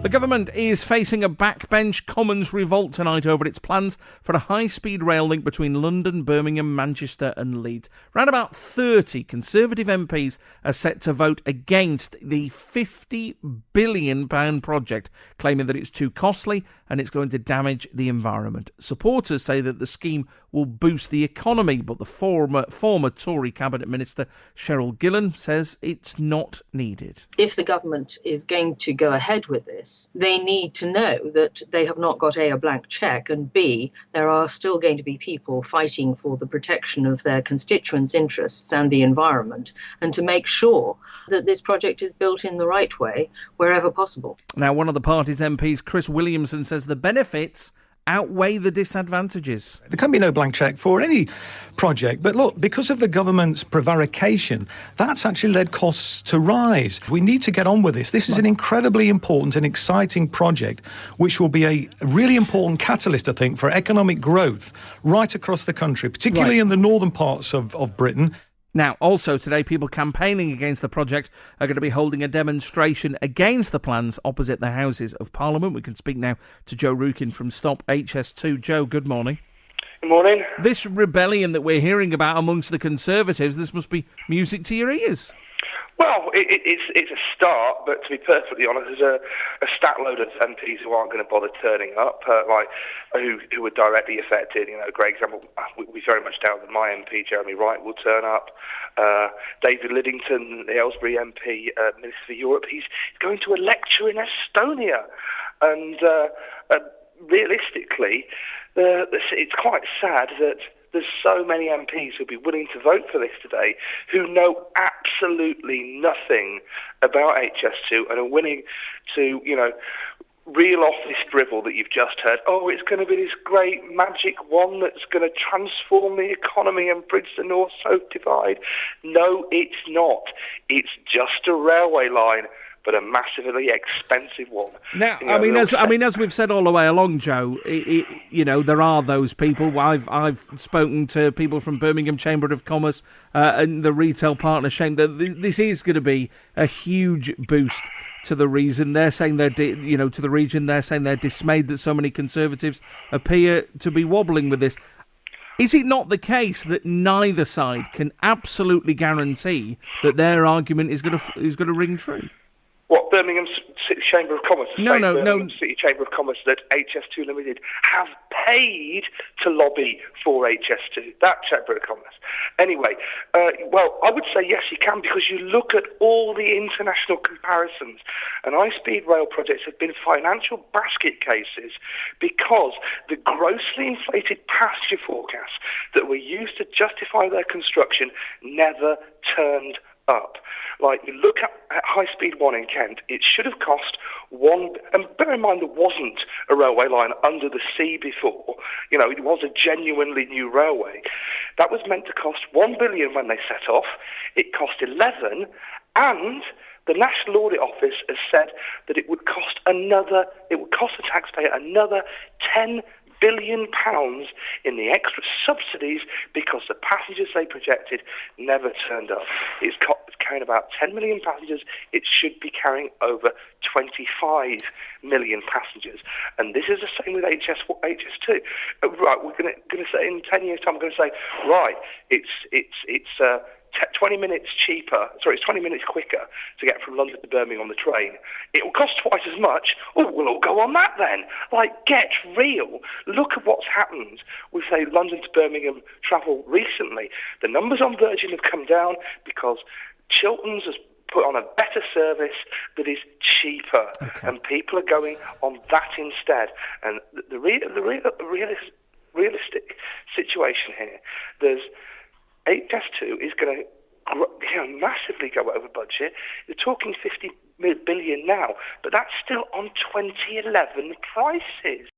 The government is facing a backbench Commons revolt tonight over its plans for a high-speed rail link between London, Birmingham, Manchester and Leeds. Round about 30 Conservative MPs are set to vote against the £50 billion project, claiming that it's too costly and it's going to damage the environment. Supporters say that the scheme will boost the economy, but the former Tory Cabinet Minister Cheryl Gillan says it's not needed. If the government is going to go ahead with this, they need to know that they have not got a blank cheque, and B, there are still going to be people fighting for the protection of their constituents' interests and the environment, and to make sure that this project is built in the right way wherever possible. Now, one of the party's MPs, Chris Williamson, says the benefits outweigh the disadvantages. There can be no blank cheque for any project, but look, because of the government's prevarication, that's actually led costs to rise. We need to get on with this. This is an incredibly important and exciting project, which will be a really important catalyst, I think, for economic growth right across the country, particularly in the northern parts of Britain. Now, also today, people campaigning against the project are going to be holding a demonstration against the plans opposite the Houses of Parliament. We can speak now to Joe Rukin from Stop HS2. Joe, good morning. Good morning. This rebellion that we're hearing about amongst the Conservatives, this must be music to your ears. Well, it's a start, but to be perfectly honest, there's a stat load of MPs who aren't going to bother turning up, who are directly affected. You know, a great example, we very much doubt that my MP, Jeremy Wright, will turn up. David Liddington, the Aylesbury MP, Minister for Europe, he's going to a lecture in Estonia. And realistically, it's quite sad that there's so many MPs who'll be willing to vote for this today who know absolutely nothing about HS2 and are willing to, reel off this drivel that you've just heard. Oh, it's going to be this great magic one that's going to transform the economy and bridge the North-South divide. No, it's not. It's just a railway line, but a massively expensive one. Now, as we've said all the way along, Joe, there are those people. I've spoken to people from Birmingham Chamber of Commerce and the retail partner, saying that this is going to be a huge boost to the region. They're saying they're dismayed that so many Conservatives appear to be wobbling with this. Is it not the case that neither side can absolutely guarantee that their argument is going to ring true? What, Birmingham City Chamber of Commerce? No. City Chamber of Commerce that HS2 Limited have paid to lobby for HS2, that Chamber of Commerce. Anyway, I would say yes, you can, because you look at all the international comparisons, and high-speed rail projects have been financial basket cases because the grossly inflated passenger forecasts that were used to justify their construction never turned up. Like, you look at High-Speed 1 in Kent, it should have cost and bear in mind there wasn't a railway line under the sea before, it was a genuinely new railway. That was meant to cost £1 billion when they set off. It cost 11, and the National Audit Office has said that it would cost the taxpayer another £10 billion in the extra subsidies because the passengers they projected never turned up. It's carrying about 10 million passengers. It should be carrying over 25 million passengers. And this is the same with HS2. Right, we're going to say in 10 years' time, we're going to say, right, it's 20 minutes cheaper. Sorry, it's 20 minutes quicker to get from London to Birmingham on the train. It will cost twice as much. Oh, we'll all go on that then. Like, get real. Look at what's happened with, say, London to Birmingham travel recently. The numbers on Virgin have come down because Chilterns has put on a better service that is cheaper, and people are going on that instead. And the realistic situation here, there's HS2 is going to massively go over budget. You're talking 50 billion now, but that's still on 2011 prices.